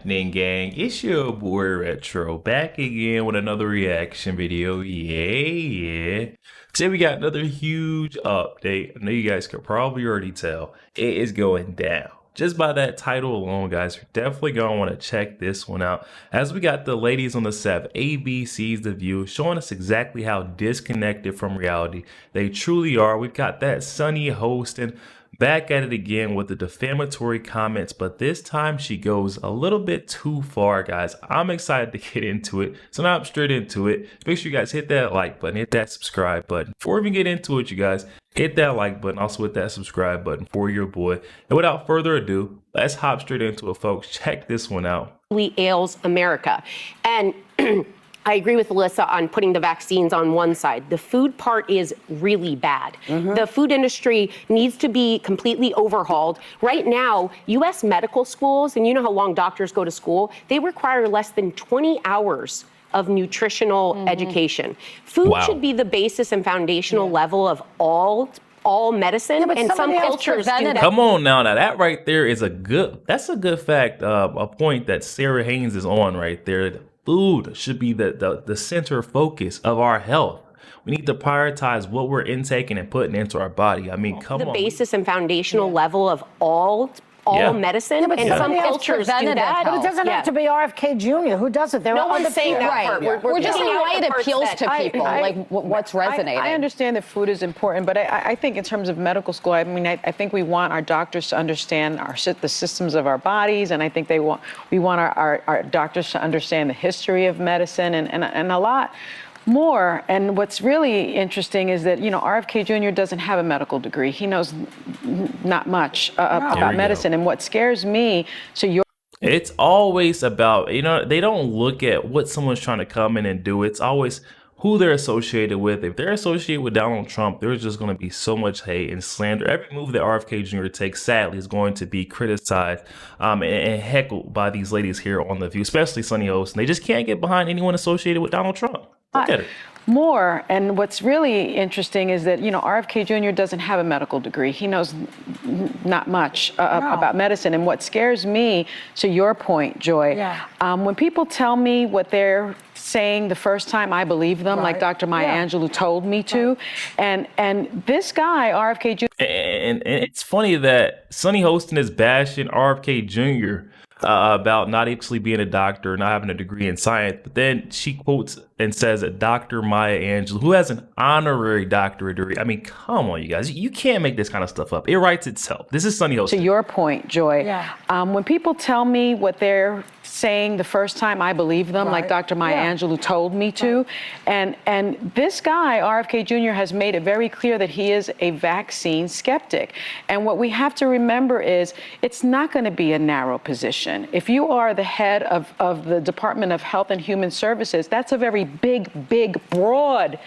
happening, gang? It's your boy Retro back again with another reaction video. Yeah. Today we got another huge update. I know you guys could probably already tell it is going down. Just by that title alone, guys, you're definitely gonna want to check this one out. As we got the ladies on the set, ABC's The View, showing us exactly how disconnected from reality they truly are. We've got that Sunny Hostin back at it again with the defamatory comments, but this time she goes a little bit too far, guys. I'm excited to get into it, so now I'm straight into it. Make sure you guys hit that like button, hit that subscribe button. Before we even get into it, you guys, hit that like button, also hit that subscribe button for your boy. And without further ado, let's hop straight into it, folks. Check this one out. Ails America. And I agree with Alyssa on putting the vaccines on one side. The food part is really bad. The food industry needs to be completely overhauled. Right now, U.S. medical schools, and you know how long doctors go to school, they require less than 20 hours of nutritional education. Food should be the basis and foundational level of all medicine, and some cultures do that. Come on now, that right there is that's a good fact, a point that Sarah Haynes is on right there. Food should be the center focus of our health. We need to prioritize what we're intaking and putting into our body. I mean, come on. The basis and foundational level of all medicine, and some cultures do that. But it doesn't have to be RFK Jr. Who does it? There no are one's other saying people. that part. We're just saying why it appeals to people, like what's resonating. I understand that food is important, but I think in terms of medical school, I mean, I think we want our doctors to understand the systems of our bodies, and I think we want our doctors to understand the history of medicine and a lot more. And what's really interesting is that, you know, RFK Jr. doesn't have a medical degree. He knows not much about medicine. And what scares me, it's always about, you know, they don't look at what someone's trying to come in and do. It's always who they're associated with. If they're associated with Donald Trump, there's just going to be so much hate and slander. Every move that RFK Jr. takes, sadly, is going to be criticized and heckled by these ladies here on The View, especially Sunny Hostin. They just can't get behind anyone associated with Donald Trump. Look at it. More. And what's really interesting is that, you know, RFK Jr. doesn't have a medical degree. He knows not much about medicine. And what scares me, to your point, Joy, when people tell me what they're saying the first time, I believe them, like Dr. Maya Angelou told me to. And this guy, RFK Jr. And it's funny that Sunny Hostin is bashing RFK Jr. About not actually being a doctor, not having a degree in science, but then she quotes and says that Dr. Maya Angelou, who has an honorary doctorate degree. I mean, come on, you guys. You can't make this kind of stuff up. It writes itself. This is Sunny Hostin. To your point, Joy, when people tell me what they're saying the first time, I believe them, like Dr. Maya Angelou told me to. And this guy, RFK Jr., has made it very clear that he is a vaccine skeptic. And what we have to remember is it's not going to be a narrow position. If you are the head of the Department of Health and Human Services, that's a very big, broad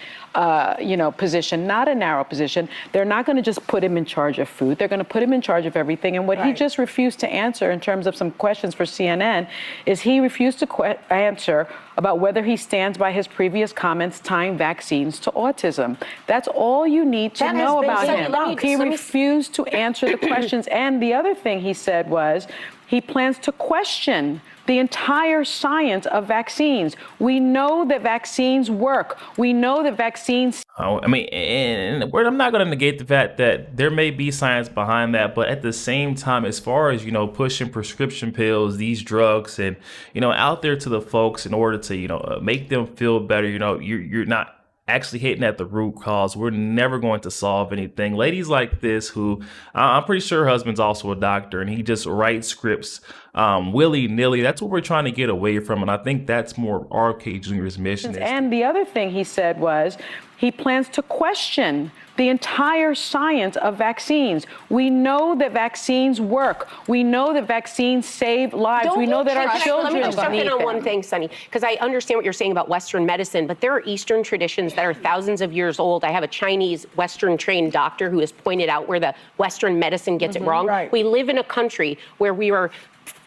position, not a narrow position. They're not going to just put him in charge of food. They're going to put him in charge of everything. And what he just refused to answer in terms of some questions for CNN is he refused to answer about whether he stands by his previous comments tying vaccines to autism. That's all you need to know about him. He refused to answer the questions. And the other thing he said was he plans to question the entire science of vaccines. We know that vaccines work. We know that vaccines. I mean, and I'm not going to negate the fact that there may be science behind that, but at the same time, as far as, you know, pushing prescription pills, these drugs, and, you know, out there to the folks in order to, you know, make them feel better, you know, you're not actually hitting at the root cause. We're never going to solve anything. Ladies like this, who I'm pretty sure her husband's also a doctor, and he just writes scripts willy-nilly. That's what we're trying to get away from, and I think that's more RFK Jr.'s mission. And the other thing he said was he plans to question the entire science of vaccines. We know that vaccines work. We know that vaccines save lives. We know that our children need them. Let me just jump in on one thing, Sunny, because I understand what you're saying about Western medicine, but there are Eastern traditions that are thousands of years old. I have a Chinese Western-trained doctor who has pointed out where the Western medicine gets it wrong. We live in a country where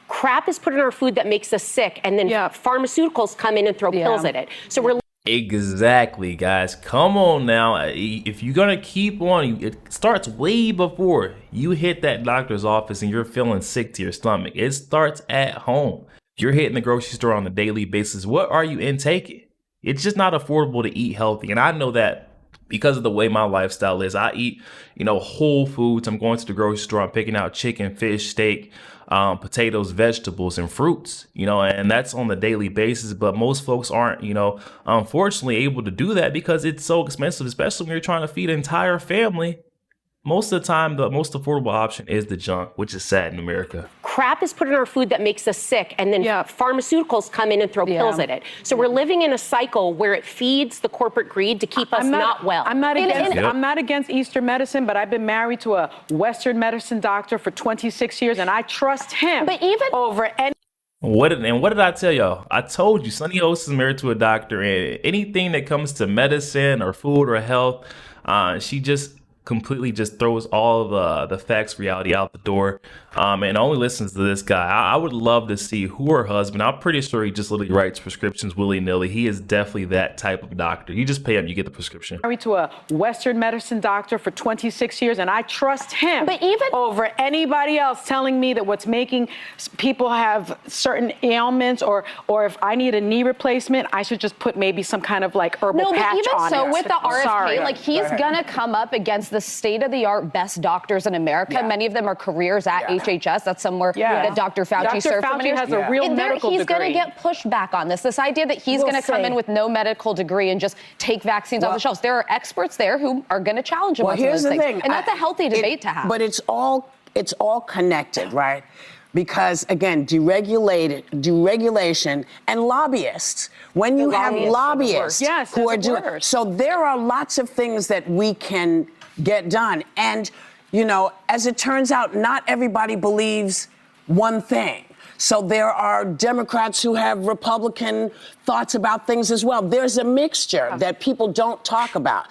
crap is put in our food that makes us sick, and then pharmaceuticals come in and throw pills at it. So we're Exactly, guys. Come on now. If you're gonna keep on, it starts way before you hit that doctor's office and you're feeling sick to your stomach. It starts at home. you're hitting the grocery store on a daily basis. What are you intaking? It's just not affordable to eat healthy. And I know that because of the way my lifestyle is. I eat, whole foods. I'm going to the grocery store. I'm picking out chicken, fish, steak, potatoes, vegetables, and fruits, and that's on a daily basis. But most folks aren't, unfortunately able to do that because it's so expensive, especially when you're trying to feed an entire family. Most of the time, the most affordable option is the junk, which is sad in America. Crap is put in our food that makes us sick, and then pharmaceuticals come in and throw pills at it. So we're living in a cycle where it feeds the corporate greed to keep us not well. I'm not against Eastern medicine, but I've been married to a Western medicine doctor for 26 years, and I trust him over any. What did I tell y'all? I told you, Sunny Host is married to a doctor, and anything that comes to medicine or food or health, she just completely just throws all of the facts, reality out the door, and only listens to this guy. I would love to see who her husband. I'm pretty sure he just literally writes prescriptions willy-nilly. He is definitely that type of doctor. You just pay him, you get the prescription. Married to a Western medicine doctor for 26 years, and I trust him over anybody else telling me that what's making people have certain ailments, or if I need a knee replacement, I should just put maybe some kind of like herbal patch on it. No, but even so, with the RFK, like he's gonna come up against the state-of-the-art best doctors in America. Yeah. Many of them are careers at HHS. That's somewhere that Dr. Fauci served for many years. Has a real medical degree. He's going to get pushed back on this. This idea that he's going to come in with no medical degree and just take vaccines off the shelves. There are experts there who are going to challenge him on some of those things. And that's a healthy debate to have. But it's all connected, right? Because again, deregulation and lobbyists. When you have lobbyists who are doing, so there are lots of things that we can get done. And, as it turns out, not everybody believes one thing. So there are Democrats who have Republican thoughts about things as well. There's a mixture that people don't talk about.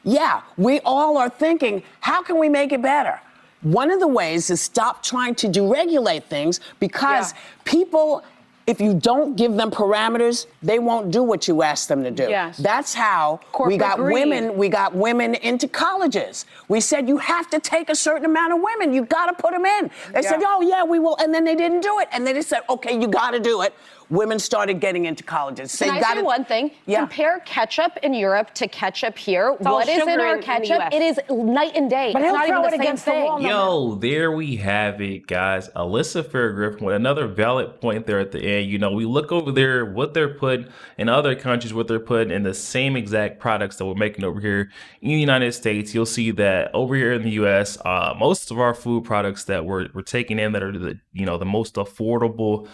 Yeah, we all are thinking, how can we make it better? One of the ways is stop trying to deregulate things, because people, if you don't give them parameters, they won't do what you ask them to do. Yes. That's how we got women into colleges. We said you have to take a certain amount of women. You got to put them in. They said, oh yeah, we will, and then they didn't do it. And then they said, okay, you got to do it. Women started getting into colleges. Can I say one thing? Compare ketchup in Europe to ketchup here. What is in our ketchup? It is night and day. But it's not even the same thing. Yo, there we have it, guys. Alyssa Fairgriffin with another valid point there at the end. We look over there, what they're putting in other countries, what they're putting in the same exact products that we're making over here in the United States. You'll see that over here in the U.S., most of our food products that we're taking in that are the most affordable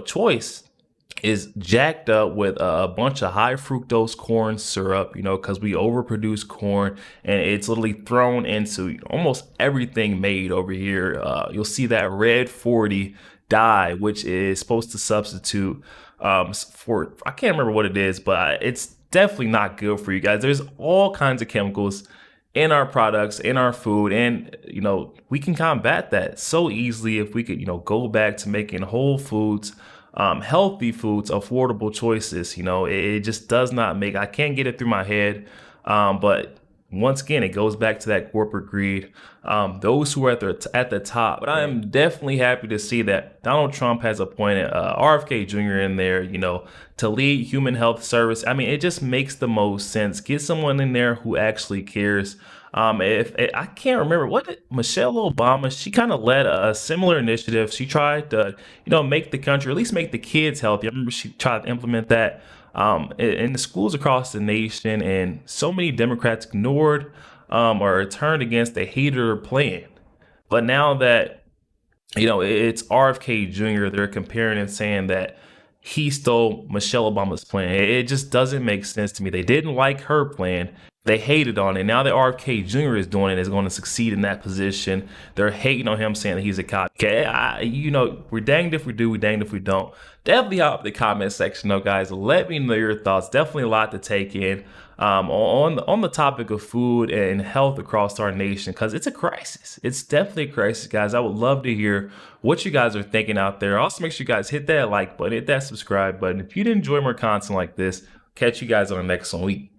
choice is jacked up with a bunch of high fructose corn syrup, because we overproduce corn, and it's literally thrown into almost everything made over here. You'll see that red 40 dye, which is supposed to substitute for, I can't remember what it is, but it's definitely not good for you guys. There's all kinds of chemicals in our products, in our food, and we can combat that so easily if we could go back to making whole foods, healthy foods, affordable choices. It just does not make, I can't get it through my head, but once again, it goes back to that corporate greed, those who are at the top. But I am definitely happy to see that Donald Trump has appointed RFK Jr. in there, to lead human health service. I mean, it just makes the most sense. Get someone in there who actually cares. If I can't remember, what did Michelle Obama, she kind of led a similar initiative. She tried to, make the country, at least make the kids healthy. I remember she tried to implement that in the schools across the nation, and so many Democrats ignored or turned against, they hated her plan. But now that, it's RFK Jr., they're comparing and saying that he stole Michelle Obama's plan. It just doesn't make sense to me. They didn't like her plan. They hated on it. Now that RFK Jr. is doing it, is going to succeed in that position. They're hating on him, saying that he's a copycat. We're danged if we do, we're danged if we don't. Definitely hop in the comment section, though, guys. Let me know your thoughts. Definitely a lot to take in on the topic of food and health across our nation, because it's a crisis. It's definitely a crisis, guys. I would love to hear what you guys are thinking out there. Also, make sure you guys hit that like button, hit that subscribe button. If you did enjoy more content like this, catch you guys on the next one.